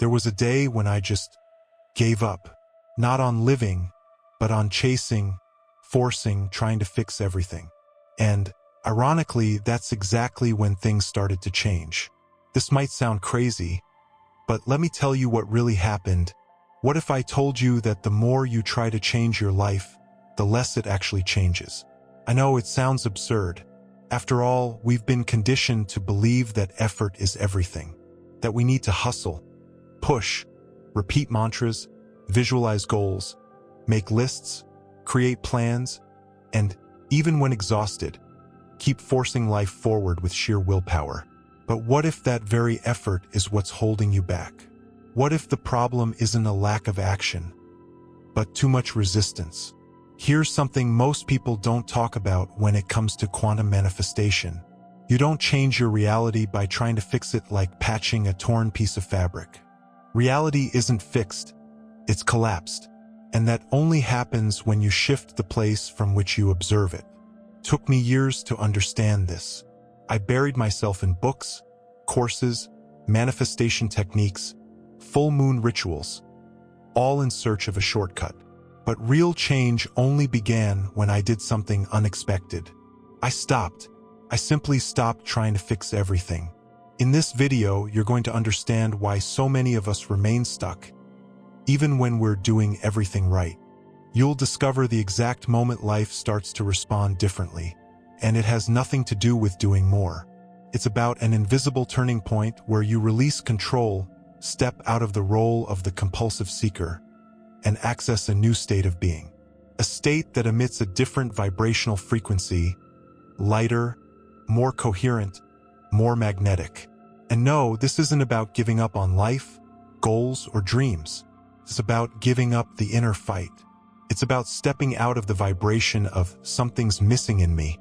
There was a day when I just gave up, not on living, but on chasing, forcing, trying to fix everything. And ironically, that's exactly when things started to change. This might sound crazy, but let me tell you what really happened. What if I told you that the more you try to change your life, the less it actually changes? I know it sounds absurd. After all, we've been conditioned to believe that effort is everything, that we need to hustle, push, repeat mantras, visualize goals, make lists, create plans, and, even when exhausted, keep forcing life forward with sheer willpower. But what if that very effort is what's holding you back? What if the problem isn't a lack of action, but too much resistance? Here's something most people don't talk about when it comes to quantum manifestation. You don't change your reality by trying to fix it like patching a torn piece of fabric. Reality isn't fixed, it's collapsed. And that only happens when you shift the place from which you observe it. Took me years to understand this. I buried myself in books, courses, manifestation techniques, full moon rituals, all in search of a shortcut. But real change only began when I did something unexpected. I stopped. I simply stopped trying to fix everything. In this video, you're going to understand why so many of us remain stuck, even when we're doing everything right. You'll discover the exact moment life starts to respond differently, and it has nothing to do with doing more. It's about an invisible turning point where you release control, step out of the role of the compulsive seeker, and access a new state of being. A state that emits a different vibrational frequency, lighter, more coherent, more magnetic. And no, this isn't about giving up on life, goals, or dreams. It's about giving up the inner fight. It's about stepping out of the vibration of "something's missing in me"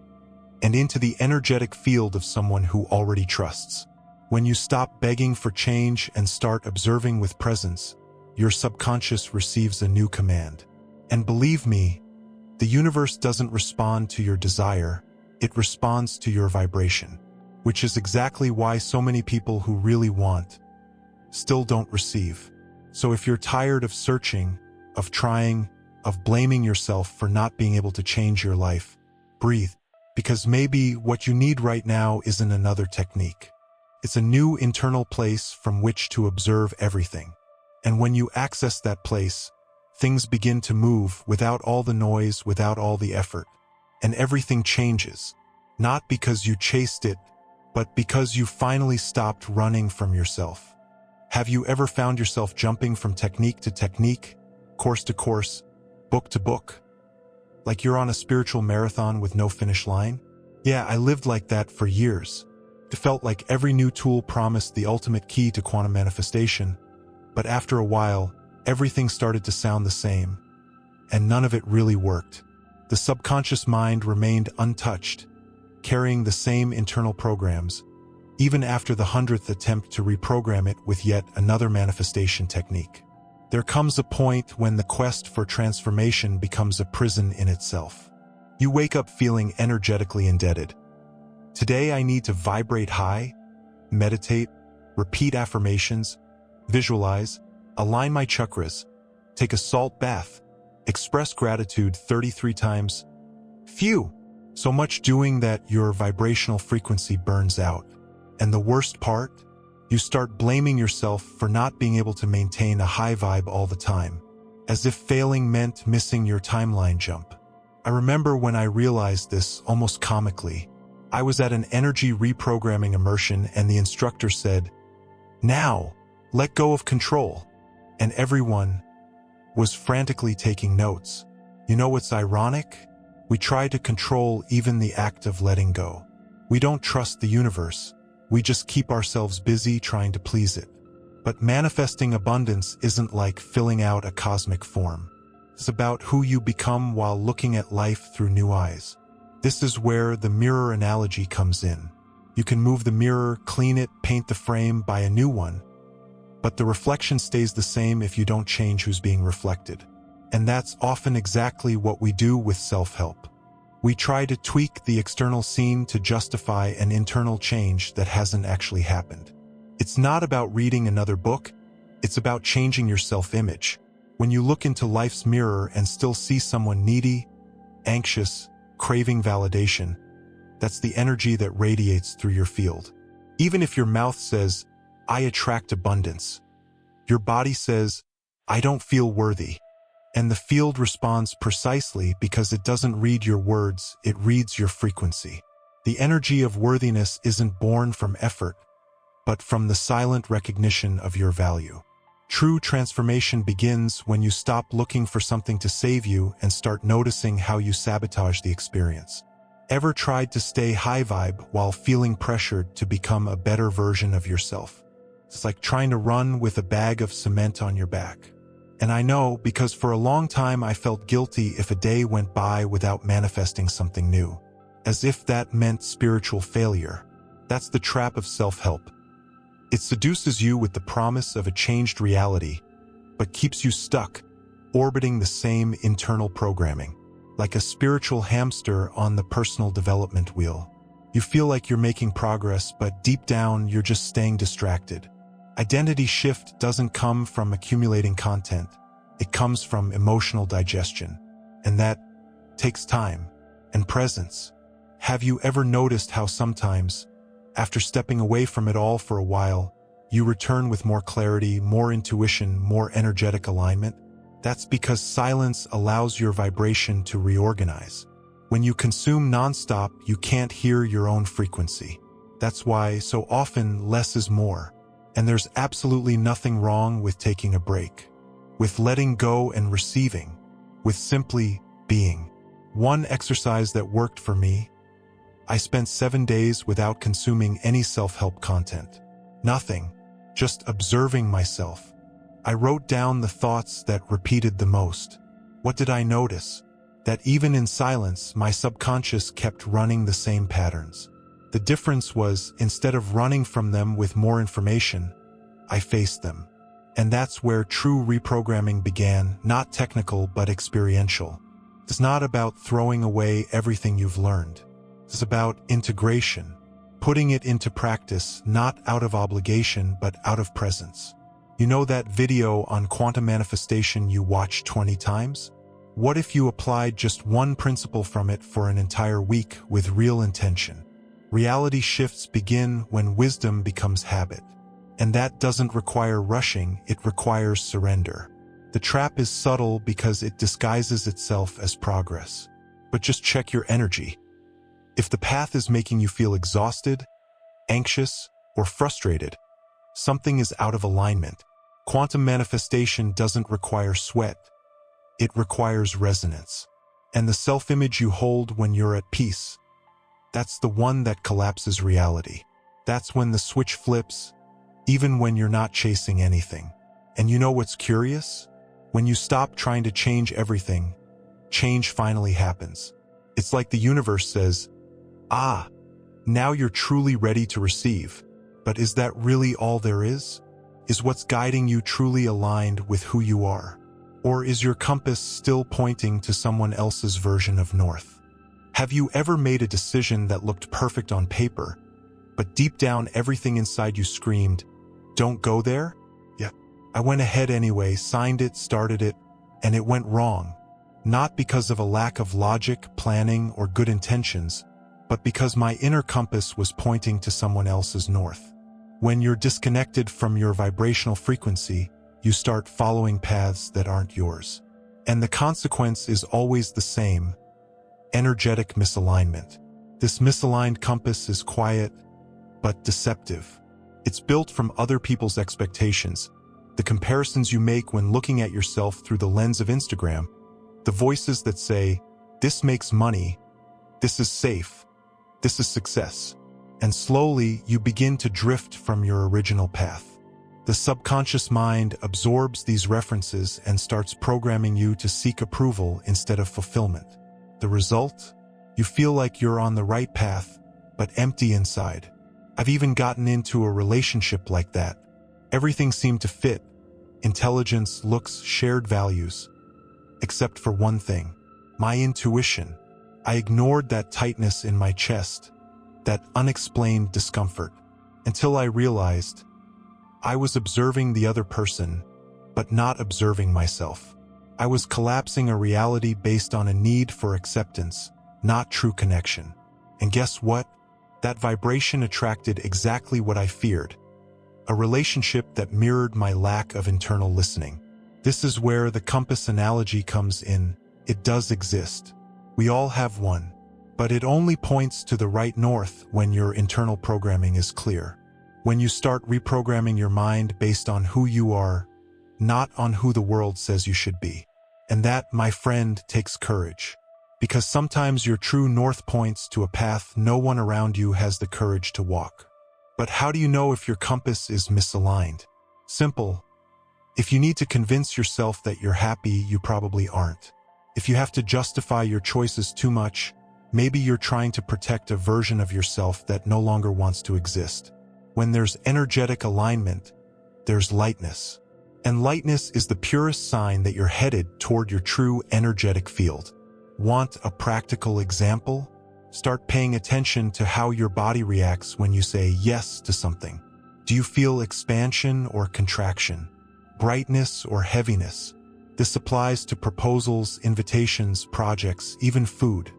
and into the energetic field of someone who already trusts. When you stop begging for change and start observing with presence, your subconscious receives a new command. And believe me, the universe doesn't respond to your desire, it responds to your vibration, which is exactly why so many people who really want still don't receive. So if you're tired of searching, of trying, of blaming yourself for not being able to change your life, breathe, because maybe what you need right now isn't another technique. It's a new internal place from which to observe everything. And when you access that place, things begin to move without all the noise, without all the effort. And everything changes, not because you chased it, but because you finally stopped running from yourself. Have you ever found yourself jumping from technique to technique, course to course, book to book? Like you're on a spiritual marathon with no finish line? Yeah, I lived like that for years. It felt like every new tool promised the ultimate key to quantum manifestation. But after a while, everything started to sound the same, and none of it really worked. The subconscious mind remained untouched, carrying the same internal programs, even after the 100th attempt to reprogram it with yet another manifestation technique. There comes a point when the quest for transformation becomes a prison in itself. You wake up feeling energetically indebted. Today I need to vibrate high, meditate, repeat affirmations, visualize, align my chakras, take a salt bath, express gratitude 33 times. Phew! So much doing that your vibrational frequency burns out. And the worst part? You start blaming yourself for not being able to maintain a high vibe all the time, as if failing meant missing your timeline jump. I remember when I realized this almost comically. I was at an energy reprogramming immersion and the instructor said, "Now, let go of control." And everyone was frantically taking notes. You know what's ironic? We try to control even the act of letting go. We don't trust the universe. We just keep ourselves busy trying to please it. But manifesting abundance isn't like filling out a cosmic form. It's about who you become while looking at life through new eyes. This is where the mirror analogy comes in. You can move the mirror, clean it, paint the frame, buy a new one. But the reflection stays the same if you don't change who's being reflected. And that's often exactly what we do with self-help. We try to tweak the external scene to justify an internal change that hasn't actually happened. It's not about reading another book, It's about changing your self-image. When you look into life's mirror and still see someone needy, anxious, craving validation, that's the energy that radiates through your field. Even if your mouth says, "I attract abundance," your body says, "I don't feel worthy." And the field responds precisely because it doesn't read your words, it reads your frequency. The energy of worthiness isn't born from effort, but from the silent recognition of your value. True transformation begins when you stop looking for something to save you and start noticing how you sabotage the experience. Ever tried to stay high vibe while feeling pressured to become a better version of yourself? It's like trying to run with a bag of cement on your back. And I know because for a long time I felt guilty if a day went by without manifesting something new, as if that meant spiritual failure. That's the trap of self-help. It seduces you with the promise of a changed reality, but keeps you stuck, orbiting the same internal programming, like a spiritual hamster on the personal development wheel. You feel like you're making progress, but deep down you're just staying distracted. Identity shift doesn't come from accumulating content. It comes from emotional digestion, and that takes time and presence. Have you ever noticed how sometimes, after stepping away from it all for a while, you return with more clarity, more intuition, more energetic alignment? That's because silence allows your vibration to reorganize. When you consume nonstop, you can't hear your own frequency. That's why, so often, less is more. And there's absolutely nothing wrong with taking a break, with letting go and receiving, with simply being. One exercise that worked for me: I spent 7 days without consuming any self-help content. Nothing, just observing myself. I wrote down the thoughts that repeated the most. What did I notice? That even in silence, my subconscious kept running the same patterns. The difference was, instead of running from them with more information, I faced them. And that's where true reprogramming began, not technical but experiential. It's not about throwing away everything you've learned. It's about integration, putting it into practice, not out of obligation but out of presence. You know that video on quantum manifestation you watched 20 times? What if you applied just one principle from it for an entire week with real intention? Reality shifts begin when wisdom becomes habit. And that doesn't require rushing, it requires surrender. The trap is subtle because it disguises itself as progress. But just check your energy. If the path is making you feel exhausted, anxious, or frustrated, something is out of alignment. Quantum manifestation doesn't require sweat. It requires resonance. And the self-image you hold when you're at peace, that's the one that collapses reality. That's when the switch flips, even when you're not chasing anything. And you know what's curious? When you stop trying to change everything, change finally happens. It's like the universe says, "Ah, now you're truly ready to receive." But is that really all there is? Is what's guiding you truly aligned with who you are? Or is your compass still pointing to someone else's version of north? Have you ever made a decision that looked perfect on paper, but deep down everything inside you screamed, "Don't go there"? Yeah, I went ahead anyway, signed it, started it, and it went wrong. Not because of a lack of logic, planning, or good intentions, but because my inner compass was pointing to someone else's north. When you're disconnected from your vibrational frequency, you start following paths that aren't yours. And the consequence is always the same: energetic misalignment. This misaligned compass is quiet, but deceptive. It's built from other people's expectations, the comparisons you make when looking at yourself through the lens of Instagram, the voices that say, "This makes money," "This is safe," "This is success." And slowly, you begin to drift from your original path. The subconscious mind absorbs these references and starts programming you to seek approval instead of fulfillment. The result? You feel like you're on the right path, but empty inside. I've even gotten into a relationship like that. Everything seemed to fit: intelligence, looks, shared values. Except for one thing: my intuition. I ignored that tightness in my chest, that unexplained discomfort, until I realized I was observing the other person, but not observing myself. I was collapsing a reality based on a need for acceptance, not true connection. And guess what? That vibration attracted exactly what I feared. A relationship that mirrored my lack of internal listening. This is where the compass analogy comes in. It does exist. We all have one, but it only points to the right north when your internal programming is clear. When you start reprogramming your mind based on who you are, not on who the world says you should be. And that, my friend, takes courage. Because sometimes your true north points to a path no one around you has the courage to walk. But how do you know if your compass is misaligned? Simple. If you need to convince yourself that you're happy, you probably aren't. If you have to justify your choices too much, maybe you're trying to protect a version of yourself that no longer wants to exist. When there's energetic alignment, there's lightness. And lightness is the purest sign that you're headed toward your true energetic field. Want a practical example? Start paying attention to how your body reacts when you say yes to something. Do you feel expansion or contraction? Brightness or heaviness? This applies to proposals, invitations, projects, even food.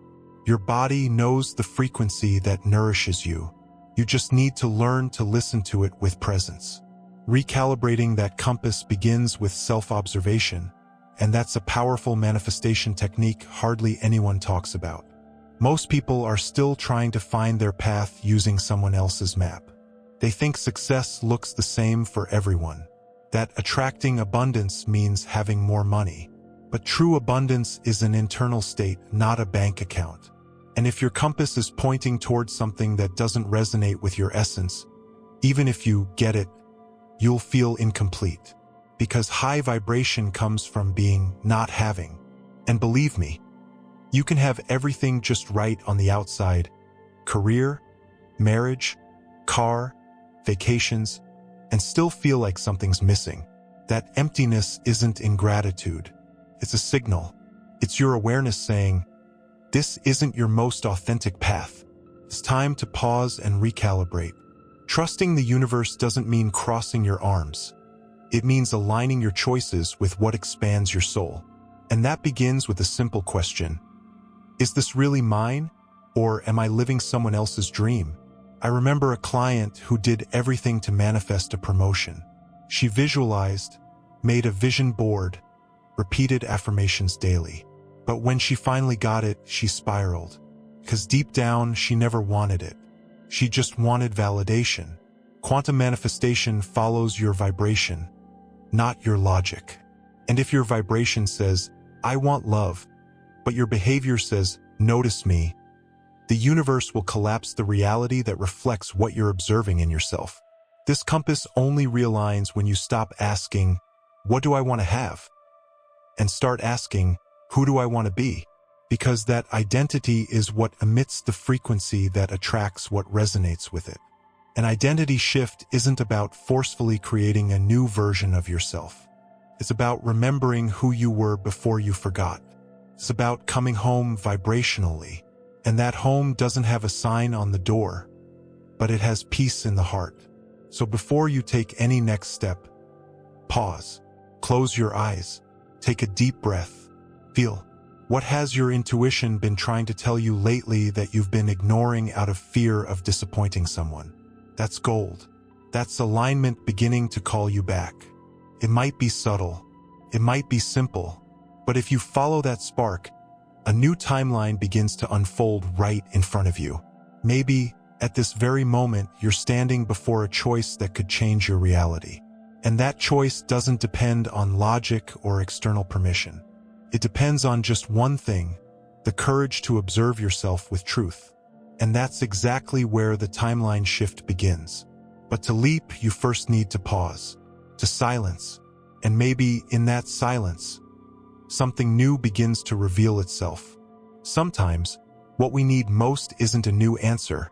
Your body knows the frequency that nourishes you. You just need to learn to listen to it with presence. Recalibrating that compass begins with self-observation, and that's a powerful manifestation technique hardly anyone talks about. Most people are still trying to find their path using someone else's map. They think success looks the same for everyone, that attracting abundance means having more money. But true abundance is an internal state, not a bank account. And if your compass is pointing towards something that doesn't resonate with your essence, even if you get it, you'll feel incomplete. Because high vibration comes from being, not having. And believe me, you can have everything just right on the outside: career, marriage, car, vacations, and still feel like something's missing. That emptiness isn't ingratitude. It's a signal. It's your awareness saying, this isn't your most authentic path. It's time to pause and recalibrate. Trusting the universe doesn't mean crossing your arms. It means aligning your choices with what expands your soul. And that begins with a simple question. Is this really mine? Or am I living someone else's dream? I remember a client who did everything to manifest a promotion. She visualized, made a vision board, repeated affirmations daily. But when she finally got it, she spiraled. Because deep down, she never wanted it. She just wanted validation. Quantum manifestation follows your vibration, not your logic. And if your vibration says, I want love, but your behavior says, notice me, the universe will collapse the reality that reflects what you're observing in yourself. This compass only realigns when you stop asking, what do I want to have? And start asking, who do I want to be? Because that identity is what emits the frequency that attracts what resonates with it. An identity shift isn't about forcefully creating a new version of yourself. It's about remembering who you were before you forgot. It's about coming home vibrationally. And that home doesn't have a sign on the door, but it has peace in the heart. So before you take any next step, pause, close your eyes, take a deep breath, feel. What has your intuition been trying to tell you lately that you've been ignoring out of fear of disappointing someone? That's gold. That's alignment beginning to call you back. It might be subtle. It might be simple. But if you follow that spark, a new timeline begins to unfold right in front of you. Maybe, at this very moment, you're standing before a choice that could change your reality. And that choice doesn't depend on logic or external permission. It depends on just one thing, the courage to observe yourself with truth. And that's exactly where the timeline shift begins. But to leap, you first need to pause, to silence. And maybe in that silence, something new begins to reveal itself. Sometimes, what we need most isn't a new answer,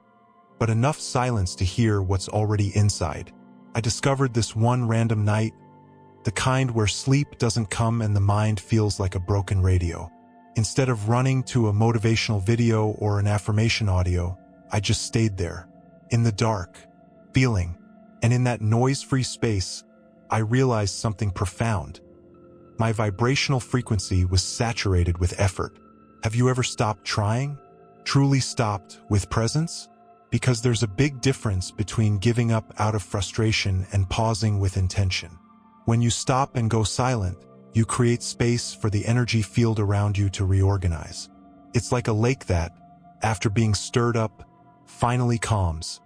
but enough silence to hear what's already inside. I discovered this one random night, the kind where sleep doesn't come and the mind feels like a broken radio. Instead of running to a motivational video or an affirmation audio, I just stayed there, in the dark, feeling. And in that noise-free space, I realized something profound. My vibrational frequency was saturated with effort. Have you ever stopped trying? Truly stopped with presence? Because there's a big difference between giving up out of frustration and pausing with intention. When you stop and go silent, you create space for the energy field around you to reorganize. It's like a lake that, after being stirred up, finally calms.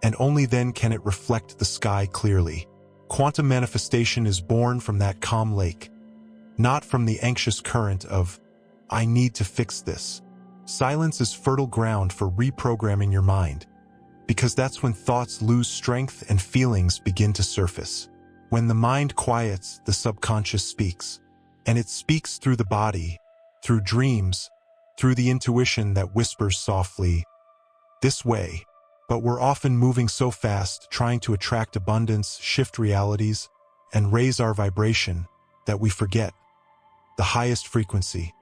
And only then can it reflect the sky clearly. Quantum manifestation is born from that calm lake, not from the anxious current of, I need to fix this. Silence is fertile ground for reprogramming your mind, because that's when thoughts lose strength and feelings begin to surface. When the mind quiets, the subconscious speaks. And it speaks through the body, through dreams, through the intuition that whispers softly, this way. But we're often moving so fast, trying to attract abundance, shift realities, and raise our vibration, that we forget the highest frequency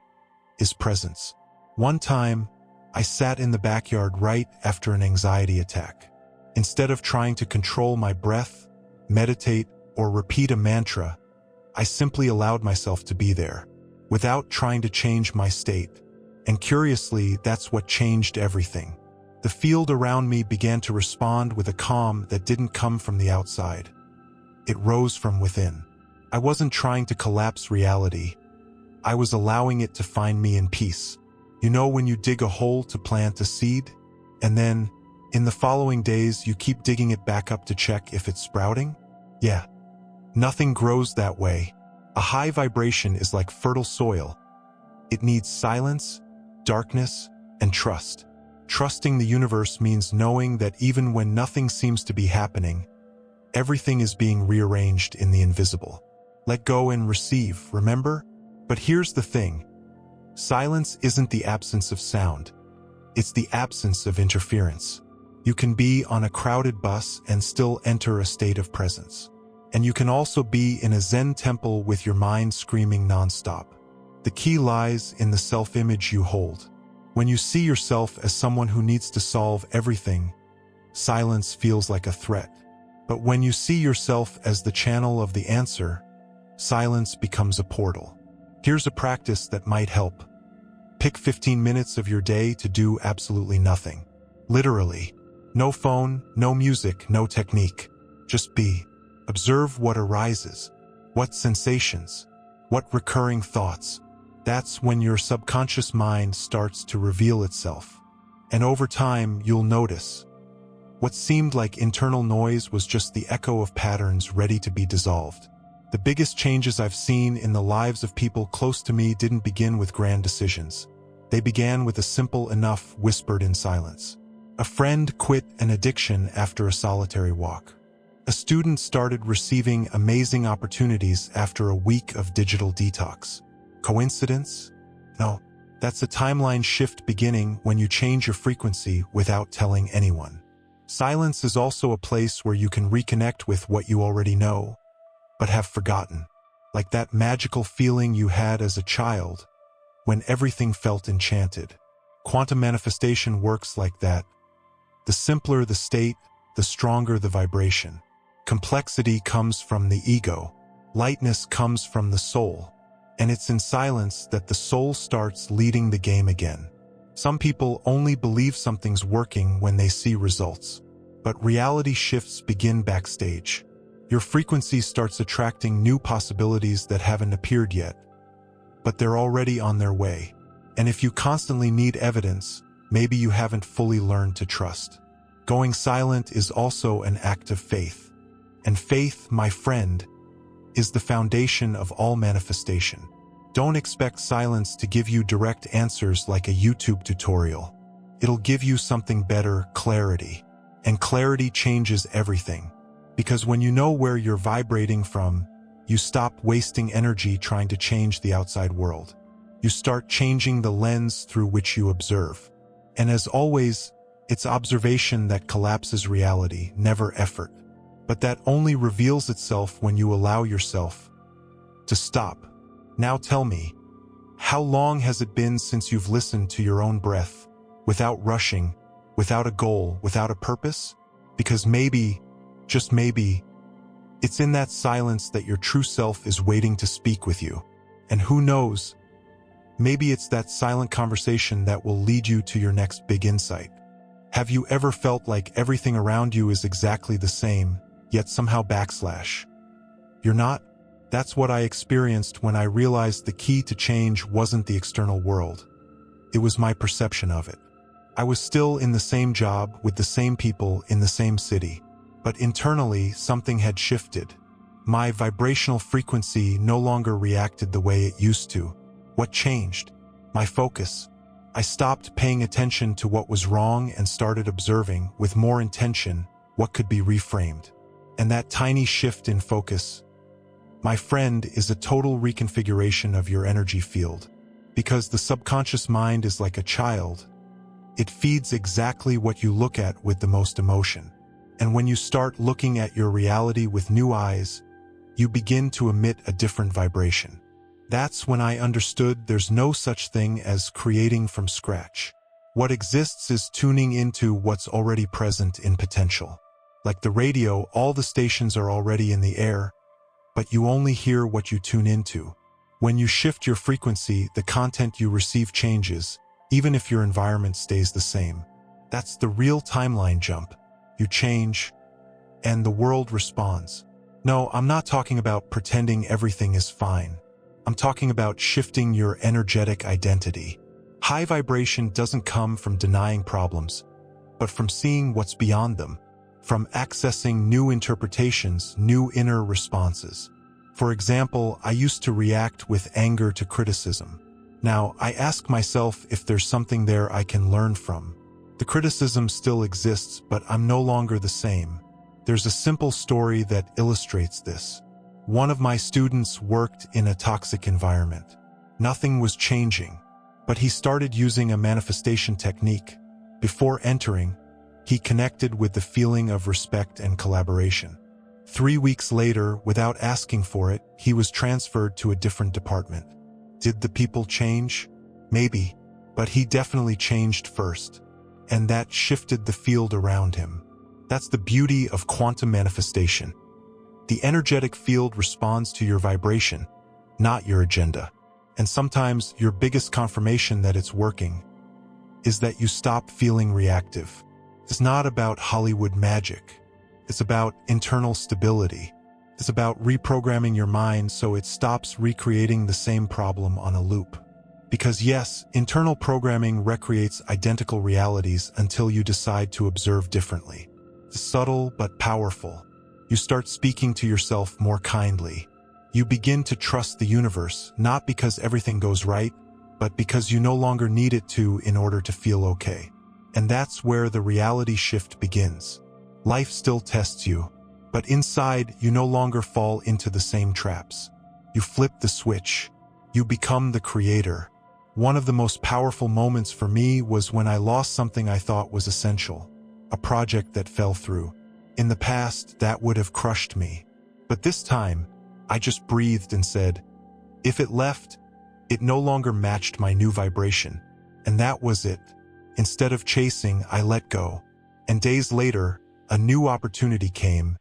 is presence. One time, I sat in the backyard right after an anxiety attack. Instead of trying to control my breath, meditate, or repeat a mantra, I simply allowed myself to be there, without trying to change my state. And curiously, that's what changed everything. The field around me began to respond with a calm that didn't come from the outside. It rose from within. I wasn't trying to collapse reality. I was allowing it to find me in peace. You know when you dig a hole to plant a seed, and then, in the following days, you keep digging it back up to check if it's sprouting? Yeah. Nothing grows that way. A high vibration is like fertile soil. It needs silence, darkness, and trust. Trusting the universe means knowing that even when nothing seems to be happening, everything is being rearranged in the invisible. Let go and receive, remember? But here's the thing. Silence isn't the absence of sound. It's the absence of interference. You can be on a crowded bus and still enter a state of presence. And you can also be in a Zen temple with your mind screaming nonstop. The key lies in the self-image you hold. When you see yourself as someone who needs to solve everything, silence feels like a threat. But when you see yourself as the channel of the answer, silence becomes a portal. Here's a practice that might help. Pick 15 minutes of your day to do absolutely nothing. Literally. No phone, no music, no technique. Just be. Observe what arises. What sensations. What recurring thoughts. That's when your subconscious mind starts to reveal itself. And over time, you'll notice. What seemed like internal noise was just the echo of patterns ready to be dissolved. The biggest changes I've seen in the lives of people close to me didn't begin with grand decisions. They began with a simple enough whispered in silence. A friend quit an addiction after a solitary walk. A student started receiving amazing opportunities after a week of digital detox. Coincidence? No. That's a timeline shift beginning when you change your frequency without telling anyone. Silence is also a place where you can reconnect with what you already know, but have forgotten. Like that magical feeling you had as a child, when everything felt enchanted. Quantum manifestation works like that. The simpler the state, the stronger the vibration. Complexity comes from the ego. Lightness comes from the soul. And it's in silence that the soul starts leading the game again. Some people only believe something's working when they see results. But reality shifts begin backstage. Your frequency starts attracting new possibilities that haven't appeared yet. But they're already on their way. And if you constantly need evidence, maybe you haven't fully learned to trust. Going silent is also an act of faith. And faith, my friend, is the foundation of all manifestation. Don't expect silence to give you direct answers like a YouTube tutorial. It'll give you something better, clarity. And clarity changes everything. Because when you know where you're vibrating from, you stop wasting energy trying to change the outside world. You start changing the lens through which you observe. And as always, it's observation that collapses reality, never effort. But that only reveals itself when you allow yourself to stop. Now tell me, how long has it been since you've listened to your own breath, without rushing, without a goal, without a purpose? Because maybe, just maybe, it's in that silence that your true self is waiting to speak with you. And who knows, maybe it's that silent conversation that will lead you to your next big insight. Have you ever felt like everything around you is exactly the same, yet somehow backslash? You're not? That's what I experienced when I realized the key to change wasn't the external world. It was my perception of it. I was still in the same job with the same people in the same city, but internally something had shifted. My vibrational frequency no longer reacted the way it used to. What changed? My focus. I stopped paying attention to what was wrong and started observing, with more intention, what could be reframed. And that tiny shift in focus, my friend, is a total reconfiguration of your energy field. Because the subconscious mind is like a child. It feeds exactly what you look at with the most emotion. And when you start looking at your reality with new eyes, you begin to emit a different vibration. That's when I understood there's no such thing as creating from scratch. What exists is tuning into what's already present in potential. Like the radio, all the stations are already in the air, but you only hear what you tune into. When you shift your frequency, the content you receive changes, even if your environment stays the same. That's the real timeline jump. You change, and the world responds. No, I'm not talking about pretending everything is fine. I'm talking about shifting your energetic identity. High vibration doesn't come from denying problems, but from seeing what's beyond them, from accessing new interpretations, new inner responses. For example, I used to react with anger to criticism. Now, I ask myself if there's something there I can learn from. The criticism still exists, but I'm no longer the same. There's a simple story that illustrates this. One of my students worked in a toxic environment. Nothing was changing, but he started using a manifestation technique. Before entering, he connected with the feeling of respect and collaboration. 3 weeks later, without asking for it, he was transferred to a different department. Did the people change? Maybe, but he definitely changed first, and that shifted the field around him. That's the beauty of quantum manifestation. The energetic field responds to your vibration, not your agenda. And sometimes your biggest confirmation that it's working is that you stop feeling reactive. It's not about Hollywood magic. It's about internal stability. It's about reprogramming your mind so it stops recreating the same problem on a loop. Because yes, internal programming recreates identical realities until you decide to observe differently. It's subtle but powerful. You start speaking to yourself more kindly. You begin to trust the universe, not because everything goes right, but because you no longer need it to in order to feel okay. And that's where the reality shift begins. Life still tests you, but inside you no longer fall into the same traps. You flip the switch. You become the creator. One of the most powerful moments for me was when I lost something I thought was essential, a project that fell through. In the past, that would have crushed me. But this time, I just breathed and said, if it left, it no longer matched my new vibration. And that was it. Instead of chasing, I let go. And days later, a new opportunity came,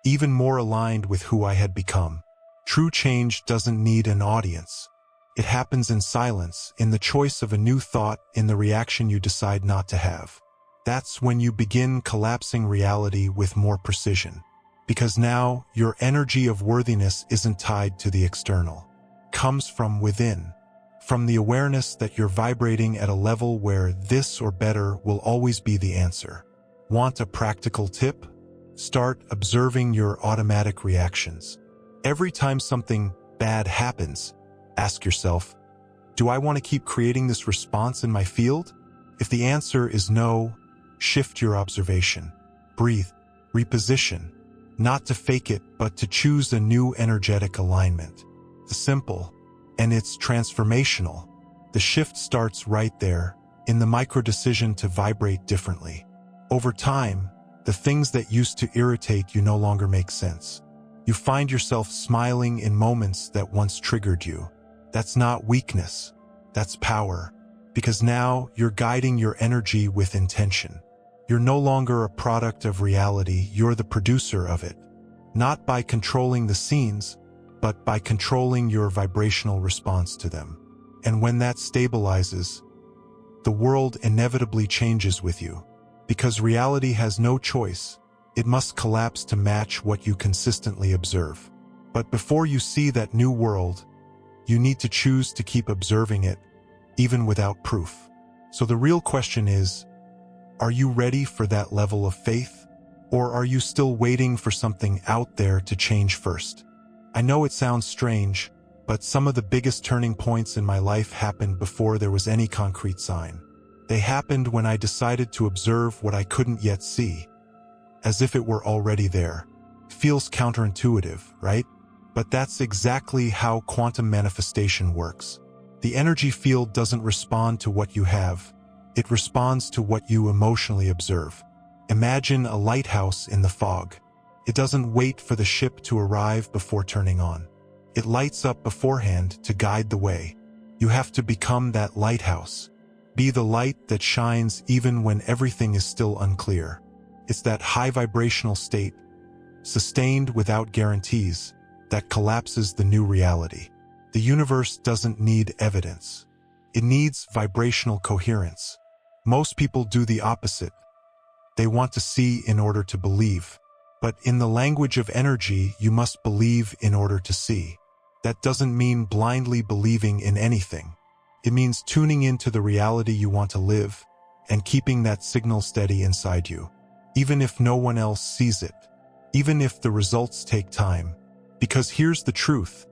even more aligned with who I had become. True change doesn't need an audience. It happens in silence, in the choice of a new thought, in the reaction you decide not to have. That's when you begin collapsing reality with more precision. Because now, your energy of worthiness isn't tied to the external. It comes from within. From the awareness that you're vibrating at a level where this or better will always be the answer. Want a practical tip? Start observing your automatic reactions. Every time something bad happens, ask yourself, do I want to keep creating this response in my field? If the answer is no, shift your observation. Breathe, reposition. Not to fake it, but to choose a new energetic alignment. It's simple, and it's transformational. The shift starts right there, in the micro-decision to vibrate differently. Over time, the things that used to irritate you no longer make sense. You find yourself smiling in moments that once triggered you. That's not weakness, that's power. Because now you're guiding your energy with intention. You're no longer a product of reality, you're the producer of it. Not by controlling the scenes, but by controlling your vibrational response to them. And when that stabilizes, the world inevitably changes with you. Because reality has no choice, it must collapse to match what you consistently observe. But before you see that new world, you need to choose to keep observing it, even without proof. So the real question is, are you ready for that level of faith? Or are you still waiting for something out there to change first? I know it sounds strange, but some of the biggest turning points in my life happened before there was any concrete sign. They happened when I decided to observe what I couldn't yet see, as if it were already there. Feels counterintuitive, right? But that's exactly how quantum manifestation works. The energy field doesn't respond to what you have. It responds to what you emotionally observe. Imagine a lighthouse in the fog. It doesn't wait for the ship to arrive before turning on. It lights up beforehand to guide the way. You have to become that lighthouse. Be the light that shines even when everything is still unclear. It's that high vibrational state, sustained without guarantees, that collapses the new reality. The universe doesn't need evidence. It needs vibrational coherence. Most people do the opposite. They want to see in order to believe. But in the language of energy, you must believe in order to see. That doesn't mean blindly believing in anything. It means tuning into the reality you want to live and keeping that signal steady inside you, even if no one else sees it, even if the results take time. Because here's the truth.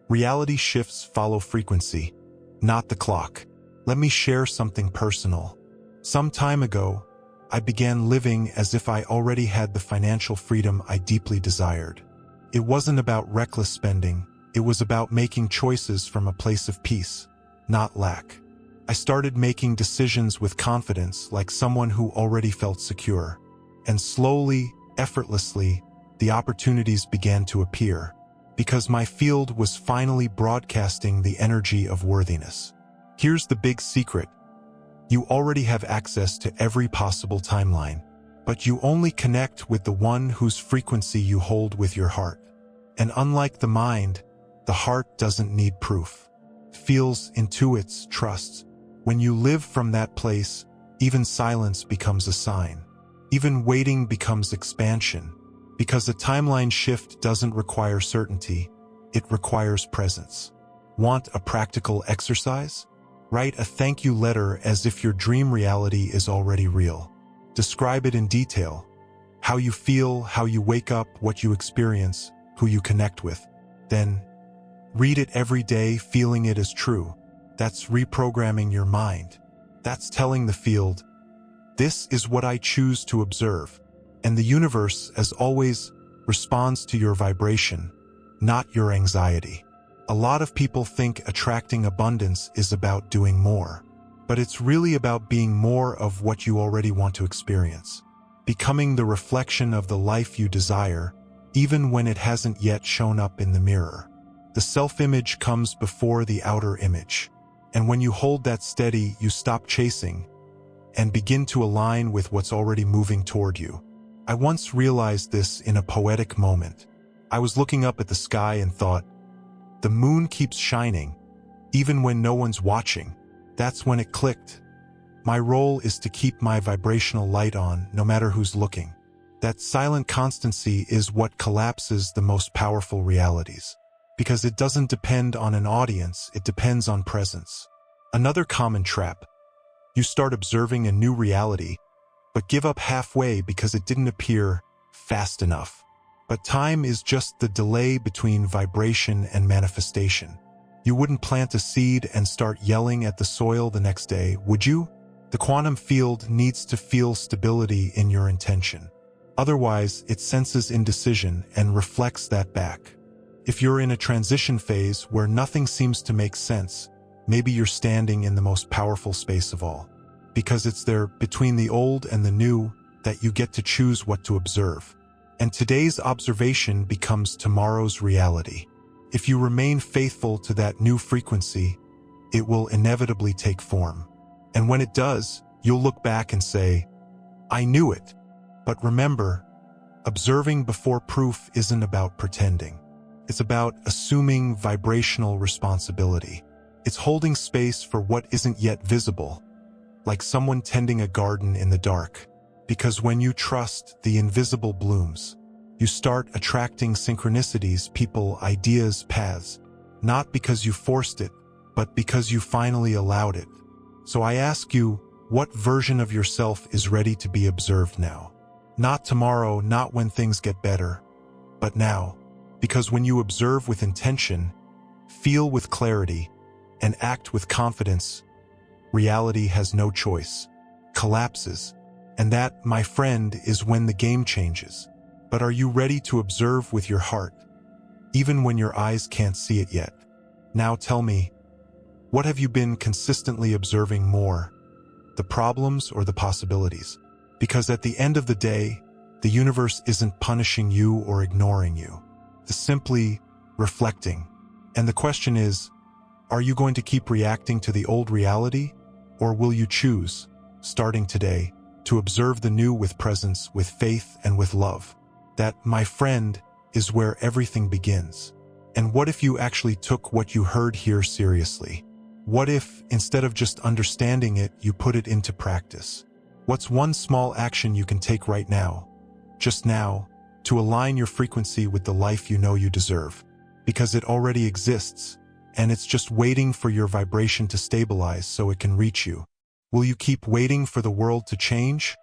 Reality shifts follow frequency, not the clock. Let me share something personal. Some time ago, I began living as if I already had the financial freedom I deeply desired. It wasn't about reckless spending. It was about making choices from a place of peace, not lack. I started making decisions with confidence, like someone who already felt secure. And slowly, effortlessly, the opportunities began to appear, because my field was finally broadcasting the energy of worthiness. Here's the big secret. You already have access to every possible timeline, but you only connect with the one whose frequency you hold with your heart. And unlike the mind, the heart doesn't need proof. Feels, intuits, trusts. When you live from that place, even silence becomes a sign. Even waiting becomes expansion. Because a timeline shift doesn't require certainty, it requires presence. Want a practical exercise? Write a thank you letter as if your dream reality is already real. Describe it in detail. How you feel, how you wake up, what you experience, who you connect with. Then, read it every day, feeling it as true. That's reprogramming your mind. That's telling the field, this is what I choose to observe. And the universe, as always, responds to your vibration, not your anxiety. A lot of people think attracting abundance is about doing more, but it's really about being more of what you already want to experience. Becoming the reflection of the life you desire, even when it hasn't yet shown up in the mirror. The self-image comes before the outer image. And when you hold that steady, you stop chasing and begin to align with what's already moving toward you. I once realized this in a poetic moment. I was looking up at the sky and thought, the moon keeps shining, even when no one's watching. That's when it clicked. My role is to keep my vibrational light on, no matter who's looking. That silent constancy is what collapses the most powerful realities. Because it doesn't depend on an audience, it depends on presence. Another common trap. You start observing a new reality, but give up halfway because it didn't appear fast enough. But time is just the delay between vibration and manifestation. You wouldn't plant a seed and start yelling at the soil the next day, would you? The quantum field needs to feel stability in your intention. Otherwise, it senses indecision and reflects that back. If you're in a transition phase where nothing seems to make sense, maybe you're standing in the most powerful space of all. Because it's there, between the old and the new, that you get to choose what to observe. And today's observation becomes tomorrow's reality. If you remain faithful to that new frequency, it will inevitably take form. And when it does, you'll look back and say, I knew it. But remember, observing before proof isn't about pretending. It's about assuming vibrational responsibility. It's holding space for what isn't yet visible, like someone tending a garden in the dark. Because when you trust, the invisible blooms. You start attracting synchronicities, people, ideas, paths, not because you forced it, but because you finally allowed it. So I ask you, what version of yourself is ready to be observed now? Not tomorrow, not when things get better, but now. Because when you observe with intention, feel with clarity, and act with confidence, reality has no choice, collapses. And that, my friend, is when the game changes. But are you ready to observe with your heart, even when your eyes can't see it yet? Now tell me, what have you been consistently observing more, the problems or the possibilities? Because at the end of the day, the universe isn't punishing you or ignoring you. It's simply reflecting. And the question is, are you going to keep reacting to the old reality, or will you choose, starting today, to observe the new with presence, with faith, and with love? That, my friend, is where everything begins. And what if you actually took what you heard here seriously? What if, instead of just understanding it, you put it into practice? What's one small action you can take right now, just now, to align your frequency with the life you know you deserve? Because it already exists, and it's just waiting for your vibration to stabilize so it can reach you. Will you keep waiting for the world to change?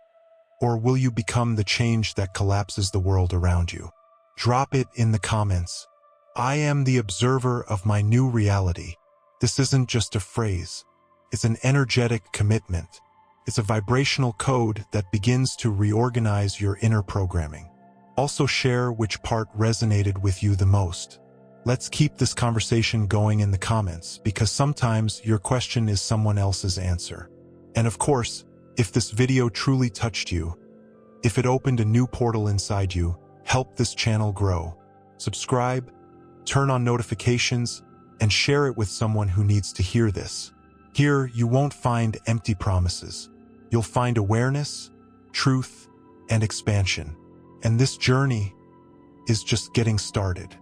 Or will you become the change that collapses the world around you? Drop it in the comments. I am the observer of my new reality. This isn't just a phrase. It's an energetic commitment. It's a vibrational code that begins to reorganize your inner programming. Also share which part resonated with you the most. Let's keep this conversation going in the comments, because sometimes your question is someone else's answer. And of course, if this video truly touched you, if it opened a new portal inside you, help this channel grow. Subscribe, turn on notifications, and share it with someone who needs to hear this. Here, you won't find empty promises. You'll find awareness, truth, and expansion. And this journey is just getting started.